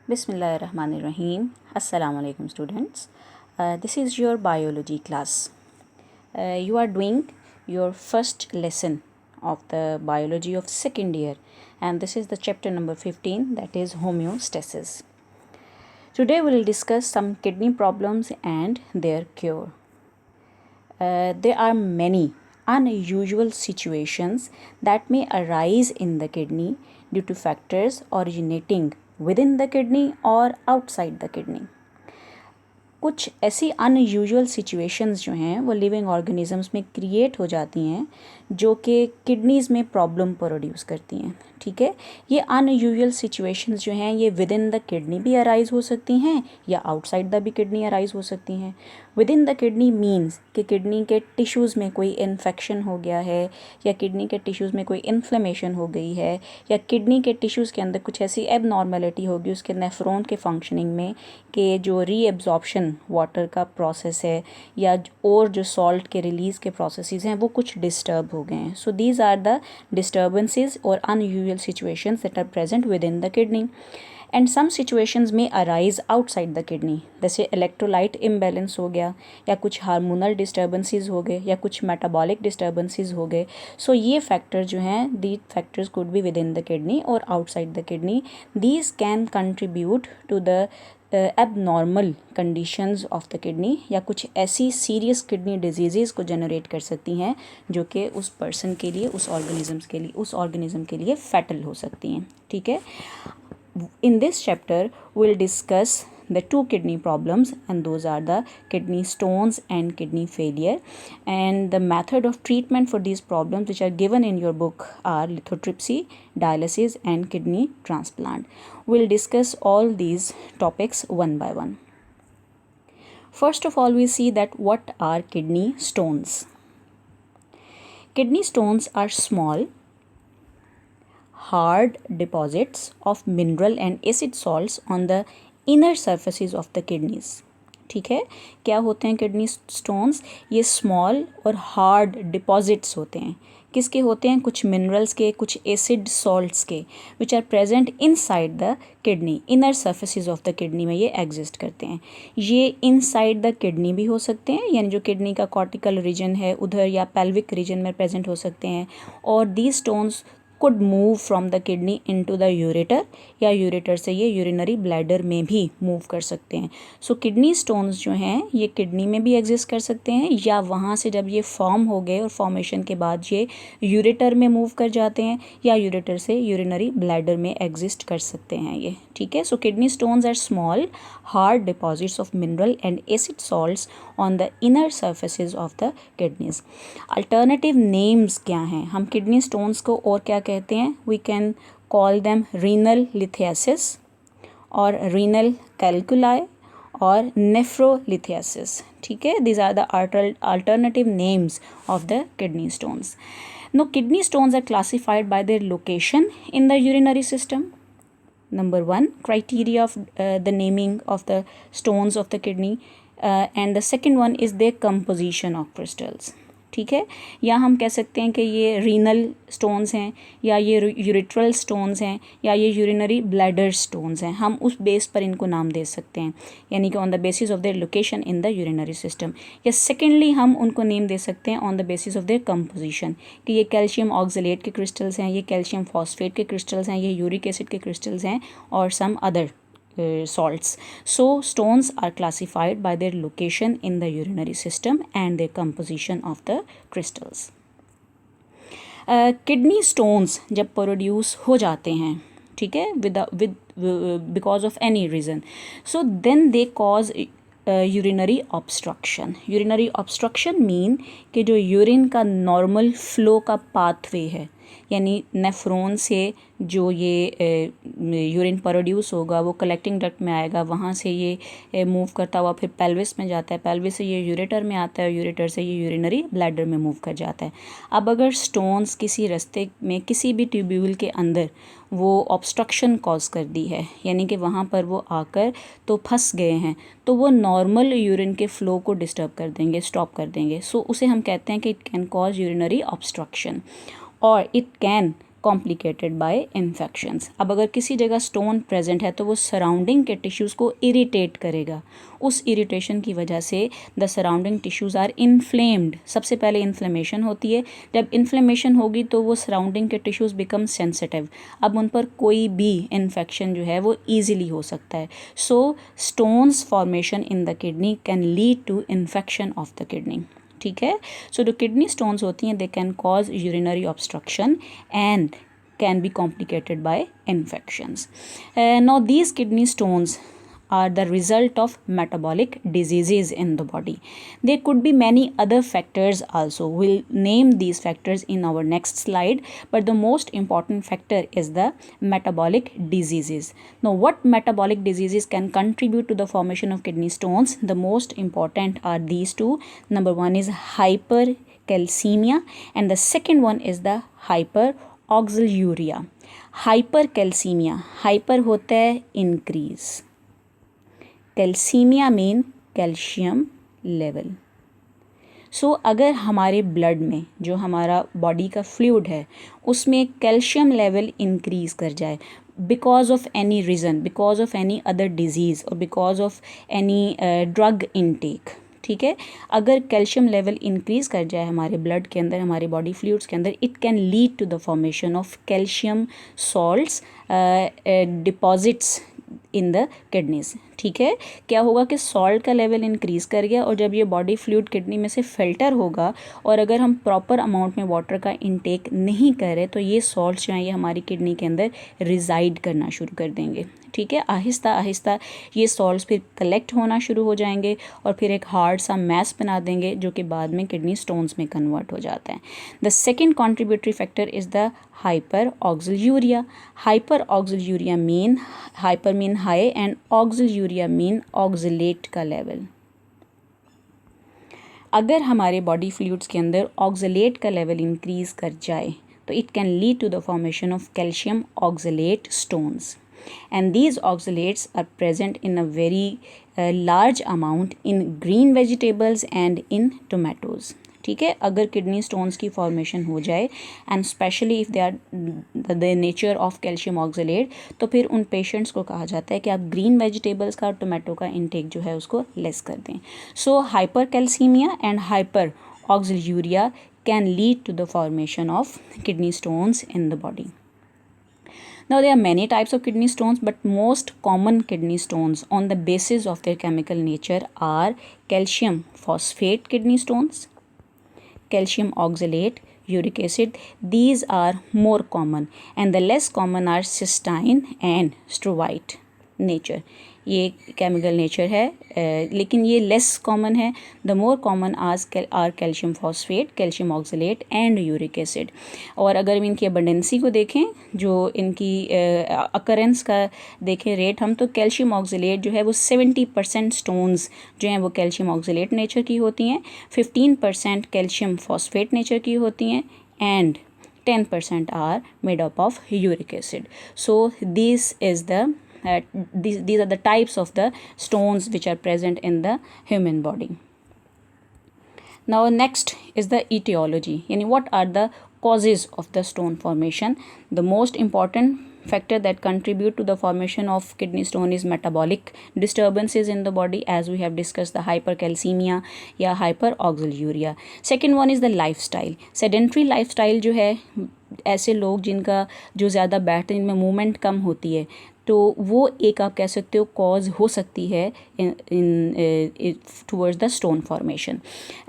Bismillahirrahmanirrahim. Assalamu alaikum students. This is your biology class. You are doing your first lesson of the biology of second year, and this is the chapter number 15, that is homeostasis. Today we will discuss some kidney problems and their cure. There are many unusual situations that may arise in the kidney due to factors originating within the kidney or outside the kidney. कुछ ऐसी unusual situations जो हैं वो living organisms में create हो जाती हैं जो कि किडनीज़ में प्रॉब्लम प्रोड्यूस करती हैं. ठीक है, ये अनयूजुअल सिचुएशंस जो हैं ये विद इन द किडनी भी अराइज हो सकती हैं या आउटसाइड द भी किडनी अराइज हो सकती हैं. With in the kidney means कि किडनी के टिश्यूज़ में कोई इन्फेक्शन हो गया है या किडनी के टिश्यूज़ में कोई इन्फ्लेमेशन हो गई है या किडनी के टिश्यूज़ के अंदर कुछ ऐसी एबनॉर्मेलिटी होगी उसके नेफ्रॉन के फंक्शनिंग में कि जो रीएब्जॉर्प्शन वाटर का प्रोसेस है या और जो सॉल्ट के रिलीज़ के प्रोसेसेस हैं वो कुछ डिस्टर्ब हो गए हैं. So these are the disturbances और unusual situations that are present with in the kidney. And some situations में अराइज आउटसाइड द किडनी, जैसे इलेक्ट्रोलाइट इम्बैलेंस हो गया या कुछ हार्मोनल डिस्टर्बेंसेस हो गए या कुछ मेटाबॉलिक डिस्टर्बेंसेस हो गए. सो ये फैक्टर जो हैं the factors could be within in the किडनी और outside the kidney. These can contribute to the abnormal conditions of the kidney या कुछ ऐसी सीरियस किडनी डिजीज़ को जनरेट कर सकती हैं जो कि उस पर्सन के लिए उस ऑर्गेनिज्म के लिए फैटल हो सकती हैं. ठीक है, in this chapter we'll discuss the two kidney problems, and those are the kidney stones and kidney failure, and the method of treatment for these problems which are given in your book are lithotripsy, dialysis and kidney transplant. We'll discuss all these topics one by one. First of all, we see that what are kidney stones. Kidney stones are small hard deposits of mineral and acid salts on the inner surfaces of the kidneys. ठीक है, क्या होते हैं kidney stones? ये small और hard deposits होते हैं. किसके होते हैं? कुछ मिनरल्स के, कुछ एसिड सॉल्ट्स के, which are present inside the kidney. Inner surfaces of the kidney में ये एग्जिस्ट करते हैं. ये इनसाइड द किडनी भी हो सकते हैं, यानी जो किडनी का कॉर्टिकल रीजन है उधर या पेल्विक रीजन में प्रेजेंट हो सकते हैं. और these stones could move from the kidney into the ureter या यूरेटर से ये यूरिनरी ब्लैडर में भी मूव कर सकते हैं. सो किडनी स्टोन्स जो हैं ये किडनी में भी एग्जिस्ट कर सकते हैं या वहाँ से जब ये फॉर्म हो गए और फॉर्मेशन के बाद ये यूरेटर में मूव कर जाते हैं या यूरेटर से यूरिनरी ब्लैडर में एग्जिस्ट कर सकते हैं ये. ठीक है, so kidney stones are small hard deposits of mineral and acid salts on the inner surfaces of the kidneys. Alternative names क्या हैं? हम किडनी स्टोन्स को और क्या कहते हैं? We can call them renal lithiasis और रीनल कैलकुलाई और नेफ्रोलिथियासिस. ठीक है, these are the alternative names of the kidney stones. Now kidney stones are classified by their location in the urinary system. Number one, criteria of the naming of the stones of the kidney, and the second one is their composition of crystals. ठीक है, या हम कह सकते हैं कि ये renal stones हैं या ये यूरिट्रल स्टोन्स हैं या ये यूरिनरी ब्लैडर स्टोन्स हैं. हम उस बेस पर इनको नाम दे सकते हैं, यानी कि on the basis of their location in the urinary system. या सेकेंडली हम उनको नेम दे सकते हैं on the basis of their composition, कि ये कैल्शियम ऑक्सलेट के क्रिस्टल्स हैं, ये कैल्शियम फॉस्फेट के क्रिस्टल्स हैं, ये यूरिक एसिड के क्रिस्टल्स हैं और some other salts. So stones are classified by their location in the urinary system and their composition of the crystals. Kidney stones जब प्रोड्यूस हो जाते हैं, ठीक है, with because of any reason, so then they cause urinary obstruction. Urinary obstruction mean कि जो urine का normal flow का पाथवे है, यानी नेफ्रॉन से जो ये यूरिन प्रोड्यूस होगा वो कलेक्टिंग डक्ट में आएगा, वहाँ से ये मूव करता हुआ फिर पेल्विस में जाता है, पेल्विस से ये यूरेटर में आता है, यूरेटर से ये यूरिनरी ब्लैडर में मूव कर जाता है. अब अगर स्टोन्स किसी रास्ते में किसी भी ट्यूब्यूल के अंदर वो ऑब्स्ट्रक्शन कॉज कर दी है, यानी कि वहाँ पर वो आकर तो फंस गए हैं, तो वो नॉर्मल यूरिन के फ़्लो को डिस्टर्ब कर देंगे, स्टॉप कर देंगे. सो उसे हम कहते हैं कि it can cause urinary obstruction और it can complicated by infections. अब अगर किसी जगह स्टोन प्रेजेंट है तो वो सराउंडिंग के टिश्यूज़ को इरिटेट करेगा, उस इरिटेशन की वजह से the surrounding tissues are inflamed. सबसे पहले इन्फ्लेमेशन होती है, जब इन्फ्लेमेशन होगी तो वो सराउंडिंग के टिश्यूज़ बिकम सेंसिटिव, अब उन पर कोई भी इन्फेक्शन जो है वो ईजिली हो सकता है। So stones formation in the kidney can lead to infection of the kidney. ठीक है, सो जो किडनी स्टोन्स होती हैं they can cause urinary obstruction and can be complicated by infections. Now these kidney stones are the result of metabolic diseases in the body. There could be many other factors also. We'll name these factors in our next slide, but the most important factor is the metabolic diseases. Now what metabolic diseases can contribute to the formation of kidney stones? The most important are these two. Number one is hypercalcemia and the second one is the hyperoxaluria. Hypercalcemia, hyper होता है increase, calcemia mean calcium level. So अगर हमारे blood में जो हमारा body का fluid है उसमें कैल्शियम लेवल इंक्रीज कर जाए because of any reason, because of any other disease और because of any drug intake, ठीक है, अगर कैल्शियम लेवल इंक्रीज़ कर जाए हमारे ब्लड के अंदर, हमारे बॉडी फ्लूइड्स के अंदर, it can lead to the formation of calcium salts deposits in the kidneys. ठीक है, क्या होगा कि सॉल्ट का लेवल इंक्रीज़ कर गया और जब ये बॉडी फ्लूइड किडनी में से फिल्टर होगा और अगर हम प्रॉपर अमाउंट में वाटर का इंटेक नहीं करें तो ये सॉल्ट्स जो हैं ये हमारी किडनी के अंदर रिजाइड करना शुरू कर देंगे। ठीक है, आहिस्ता आहिस्ता ये सॉल्ट्स फिर कलेक्ट होना शुरू हो जाएंगे और फिर एक हार्ड सा मैस बना देंगे जो कि बाद में किडनी स्टोन्स में कन्वर्ट हो जाता है। The second contributory factor is the hyperoxaluria. Hyperoxaluria mean hyper mean high and oxaluria mean oxalate का लेवल। अगर हमारे बॉडी फ्लूइड्स के अंदर ऑक्सलेट का लेवल इंक्रीज कर जाए तो it can lead to the formation of calcium oxalate stones and these oxalates are present in a very large amount in green vegetables and in tomatoes. ठीक है, अगर kidney stones की formation हो जाए and specially if they are the nature of calcium oxalate तो फिर उन patients को कहा जाता है कि आप ग्रीन वेजिटेबल्स का और टोमेटो का इंटेक जो है उसको लेस कर दें। So hypercalcemia and hyperoxaluria can lead to the formation of kidney stones in the body. Now there are many types of kidney stones, but most common kidney stones on the basis of their chemical nature are calcium phosphate kidney stones, calcium oxalate, uric acid. These are more common, and the less common are cystine and struvite nature. ये chemical nature है लेकिन ये less common है। The more common are calcium phosphate, calcium oxalate and uric acid. और अगर हम इनकी अबंडेंसी को देखें, जो इनकी अकरेंस का देखें रेट हम, तो कैल्शियम ऑक्सलेट जो है वो 70% स्टोन्स जो हैं वो कैल्शियम ऑक्सलेट नेचर की होती हैं, 15% कैल्शियम फॉस्फेट नेचर की होती हैं and 10% are made up of uric acid. So these are the types of the stones which are present in the human body. Now next is the etiology, yani what are the causes of the stone formation. The most important factor that contribute to the formation of kidney stone is metabolic disturbances in the body, as we have discussed the hypercalcemia या hyperoxaluria. Second one is the lifestyle. Sedentary lifestyle जो है, ऐसे लोग जिनका जो ज़्यादा बैठते हैं, जिनमें मूवमेंट कम होती है, तो वो एक आप कह सकते हो कॉज हो सकती है in towards the stone formation.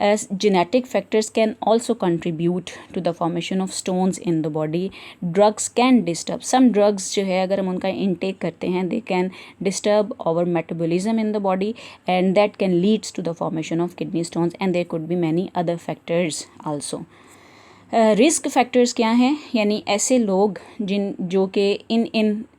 Genetic factors can also contribute to the formation of stones in the body. Drugs can disturb, some drugs जो है अगर हम उनका इंटेक करते हैं, they can disturb our metabolism in the body and that can leads to the formation of kidney stones and there could be many other factors also. Risk factors क्या हैं, यानी ऐसे लोग जो कि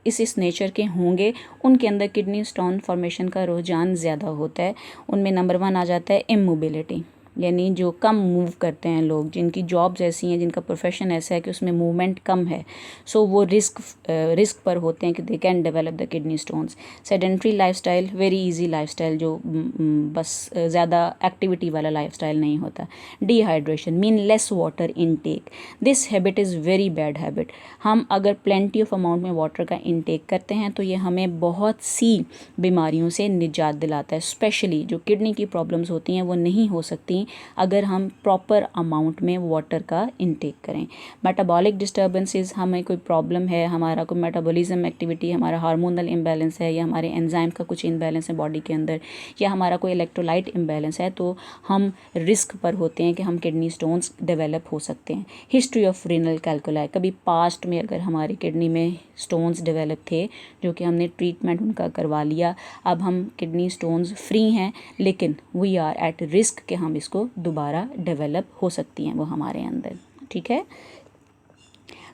इस नेचर के होंगे उनके अंदर किडनी स्टोन फॉर्मेशन का रुझान ज़्यादा होता है. उनमें नंबर 1 आ जाता है इमोबिलिटी. यानी जो कम मूव करते हैं लोग, जिनकी जॉब्स ऐसी हैं, जिनका प्रोफेशन ऐसा है कि उसमें मूवमेंट कम है, सो वो रिस्क पर होते हैं कि they can develop the kidney stones. Sedentary lifestyle, very easy lifestyle, जो बस ज़्यादा एक्टिविटी वाला लाइफस्टाइल नहीं होता। Dehydration mean less water intake, this habit is very bad habit. हम अगर प्लेंटी ऑफ अमाउंट में वाटर का इनटेक करते हैं तो ये हमें बहुत सी बीमारियों से निजात दिलाता है। स्पेशली जो किडनी की प्रॉब्लम्स होती हैं वो नहीं हो सकती अगर हम प्रॉपर अमाउंट में वाटर का इनटेक करें। मेटाबॉलिक डिस्टर्बेंसेस, हमें कोई प्रॉब्लम है, हमारा कोई मेटाबॉलिज्म एक्टिविटी, हमारा हार्मोनल इम्बैलेंस है, या हमारे एंजाइम का कुछ इम्बैलेंस है बॉडी के अंदर, या हमारा कोई इलेक्ट्रोलाइट इम्बैलेंस है, तो हम रिस्क पर होते हैं कि हम किडनी स्टोन्स डेवलप हो सकते हैं। हिस्ट्री ऑफ रीनल कैल्कुलाई, कभी पास्ट में अगर हमारी किडनी में स्टोन्स डेवलप थे जो कि हमने ट्रीटमेंट उनका करवा लिया, अब हम किडनी स्टोन्स फ्री हैं, लेकिन वी आर एट रिस्क कि हम इसको दोबारा डेवलप हो सकती हैं वो हमारे अंदर। ठीक है।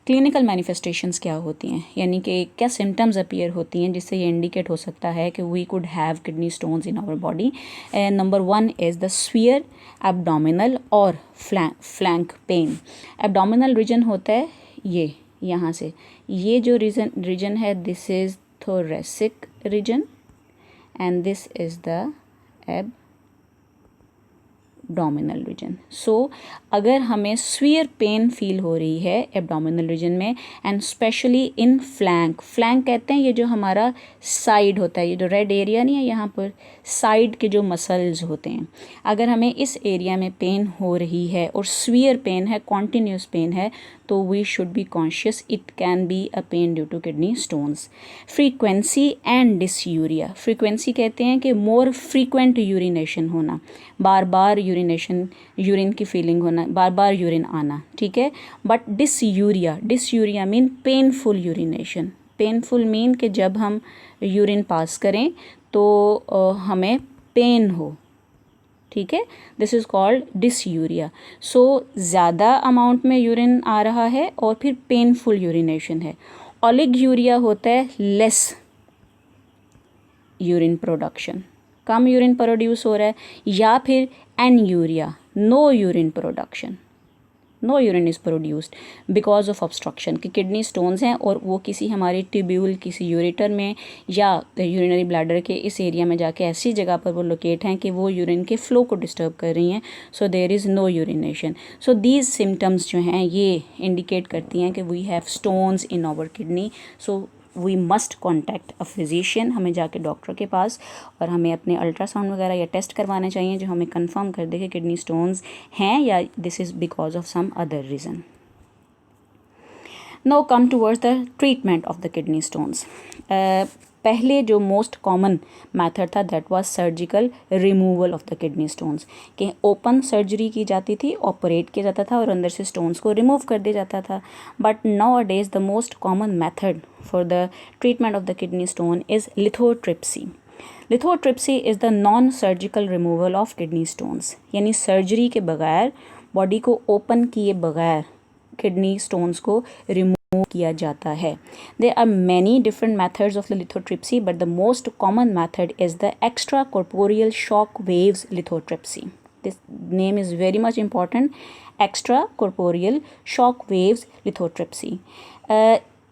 क्लिनिकल मैनिफेस्टेशंस क्या होती हैं, यानी कि क्या सिम्टम्स अपीयर होती हैं जिससे ये इंडिकेट हो सकता है कि we could have kidney stones in our body. नंबर 1 इज़ द स्फीयर, एब्डोमिनल और फ्लैंक पेन। एब्डोमिनल रीजन होता है ये यहाँ से, ये जो रीजन है this is thoracic region and this is the abdominal region. So अगर हमें स्फीयर पेन फील हो रही है एब्डोमिनल रीजन में and specially in flank, flank कहते हैं ये जो हमारा साइड होता है, ये जो रेड एरिया नहीं है यहाँ पर, साइड के जो मसल्स होते हैं, अगर हमें इस एरिया में पेन हो रही है और स्फीयर पेन है, कॉन्टिन्यूस पेन है, तो we should be conscious it can be a pain due to kidney stones. Frequency and dysuria, frequency कहते हैं कि मोर फ्रीक्वेंट यूरिनेशन होना, बार बार यूरिनेशन, यूरिन की फीलिंग होना, बार बार यूरिन आना। ठीक है। But dysuria, dysuria mean painful urination, painful mean कि जब हम यूरिन पास करें तो हमें पेन हो। ठीक है, दिस इज़ कॉल्ड डिसयूरिया। सो ज़्यादा अमाउंट में यूरिन आ रहा है और फिर पेनफुल यूरिनेशन है। ओलिगयूरिया होता है लेस यूरिन प्रोडक्शन, कम यूरिन प्रोड्यूस हो रहा है, या फिर anuria, no urine production, no urine is produced because of obstruction, कि किडनी स्टोन्स हैं और वो किसी हमारी ट्यूब्यूल, किसी यूरेटर में या यूरिनरी ब्लैडर के इस एरिया में जाके ऐसी जगह पर वो लोकेट हैं कि वो यूरिन के फ्लो को डिस्टर्ब कर रही हैं। So there is no urination. So these symptoms जो हैं ये इंडिकेट करती हैं कि we have stones in our kidney. So we must contact a physician, हमें जाके डॉक्टर के पास और हमें अपने अल्ट्रासाउंड वगैरह या टेस्ट करवाने चाहिए जो हमें कंफर्म कर दे कि किडनी स्टोन्स हैं या this is because of some other reason. Now come towards the treatment of the kidney stones. पहले जो मोस्ट कॉमन मेथड था that was surgical removal of the kidney stones, कि ओपन सर्जरी की जाती थी, operate किया जाता था और अंदर से स्टोन्स को रिमूव कर दिया जाता था। But now a days the most common method for the treatment of the kidney stone is lithotripsy. Lithotripsy is the non surgical removal of kidney stones, यानी सर्जरी के बगैर, बॉडी को ओपन किए बगैर किडनी स्टोन्स को remove किया जाता है। There are many different methods of the lithotripsy, but the most common method is the extracorporeal shock waves lithotripsy. This name is very much important, extracorporeal shock waves lithotripsy.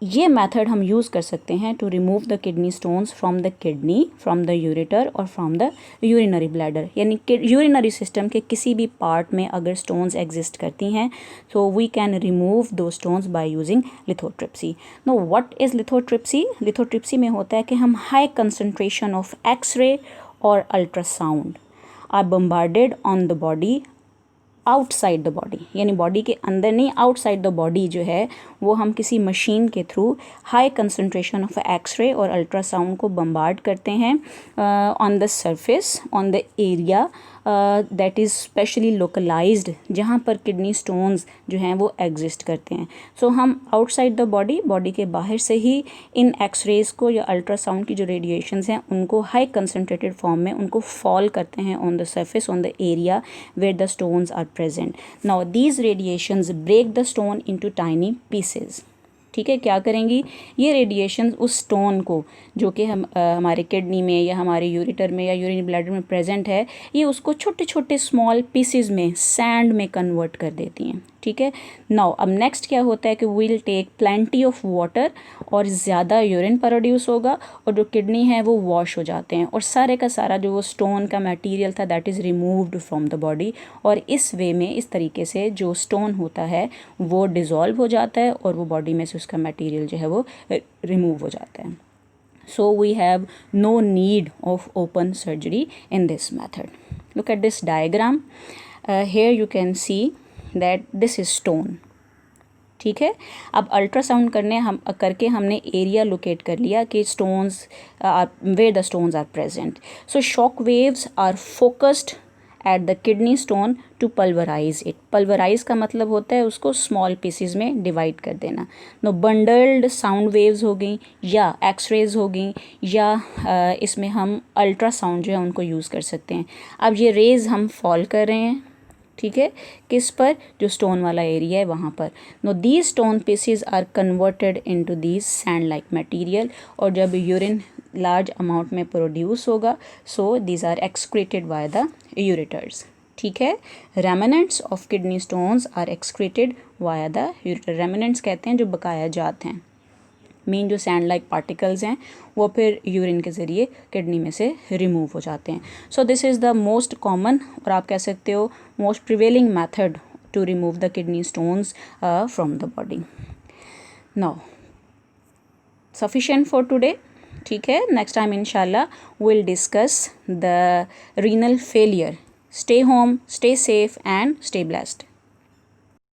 ये method हम use कर सकते हैं to remove the kidney stones from the kidney, from the ureter और from the urinary bladder, यानी कि urinary system के किसी भी पार्ट में अगर स्टोन्स एग्जिस्ट करती हैं तो we can remove those stones by using lithotripsy. Now what is lithotripsy? Lithotripsy में होता है कि हम हाई कंसनट्रेशन ऑफ एक्सरे और ultrasound are bombarded on the body outside the body, यानी बॉडी के अंदर नहीं, आउटसाइड द बॉडी जो है वो हम किसी मशीन के through high concentration of x-ray और अल्ट्रासाउंड को बम्बार्ड करते हैं on the surface, on the area that is specially localised, जहाँ पर किडनी स्टोन्स जो हैं वो एग्जिस्ट करते हैं। सो हम आउटसाइड द बॉडी, बॉडी के बाहर से ही इन एक्सरेज को या अल्ट्रासाउंड की जो रेडिएशंस हैं उनको हाई कंसनट्रेटेड फॉर्म में उनको फॉल करते हैं on the surface, on the area where the stones are present. Now these radiations break the stone into tiny pieces. ठीक है, क्या करेंगी, ये रेडिएशन उस स्टोन को जो कि हमारे किडनी में या हमारे यूरेटर में या यूरिन ब्लैडर में प्रेजेंट है, ये उसको छोटे छोटे स्मॉल पीसेस में सैंड में कन्वर्ट कर देती हैं। ठीक है, नाउ अब नेक्स्ट क्या होता है कि we'll take plenty of water और ज़्यादा यूरिन प्रोड्यूस होगा और जो किडनी है वो वॉश हो जाते हैं और सारे का सारा जो वो स्टोन का मटेरियल था that is removed from the body, और इस वे में, इस तरीके से जो स्टोन होता है वो डिज़ोल्व हो जाता है और वो बॉडी में से उसका मटेरियल जो है वो रिमूव हो जाता है। So we have no need of open surgery in this method. Look at this diagram. Here you can see that this is stone. ठीक है, अब अल्ट्रासाउंड करके हमने एरिया लोकेट कर लिया कि stones where the stones are present. So shock waves are focused at the kidney stone to pulverise it. Pulverise का मतलब होता है उसको स्मॉल पीसीज में डिवाइड कर देना। नो बंडल्ड साउंड वेव्स हो गई या एक्सरेज हो गई या इसमें हम अल्ट्रासाउंड जो है उनको यूज़ कर सकते हैं। अब ये रेज हम फॉल कर रहे हैं, ठीक है, किस पर, जो स्टोन वाला एरिया है वहाँ पर। Now these stone pieces are converted into these sand like material, और जब यूरिन लार्ज अमाउंट में प्रोड्यूस होगा so these are excreted by the ureters. ठीक है, remnants of kidney stones are excreted via the ureter. Remnants कहते हैं जो बकाया जात हैं, मेन जो सैंड लाइक पार्टिकल्स हैं वो फिर यूरिन के ज़रिए किडनी में से रिमूव हो जाते हैं। So this is the most common, और आप कह सकते हो most prevailing method to remove the kidney stones from the body. Now sufficient for today. ठीक है, नेक्स्ट टाइम इंशाल्लाह will discuss the renal failure. Stay home, stay safe and stay blessed.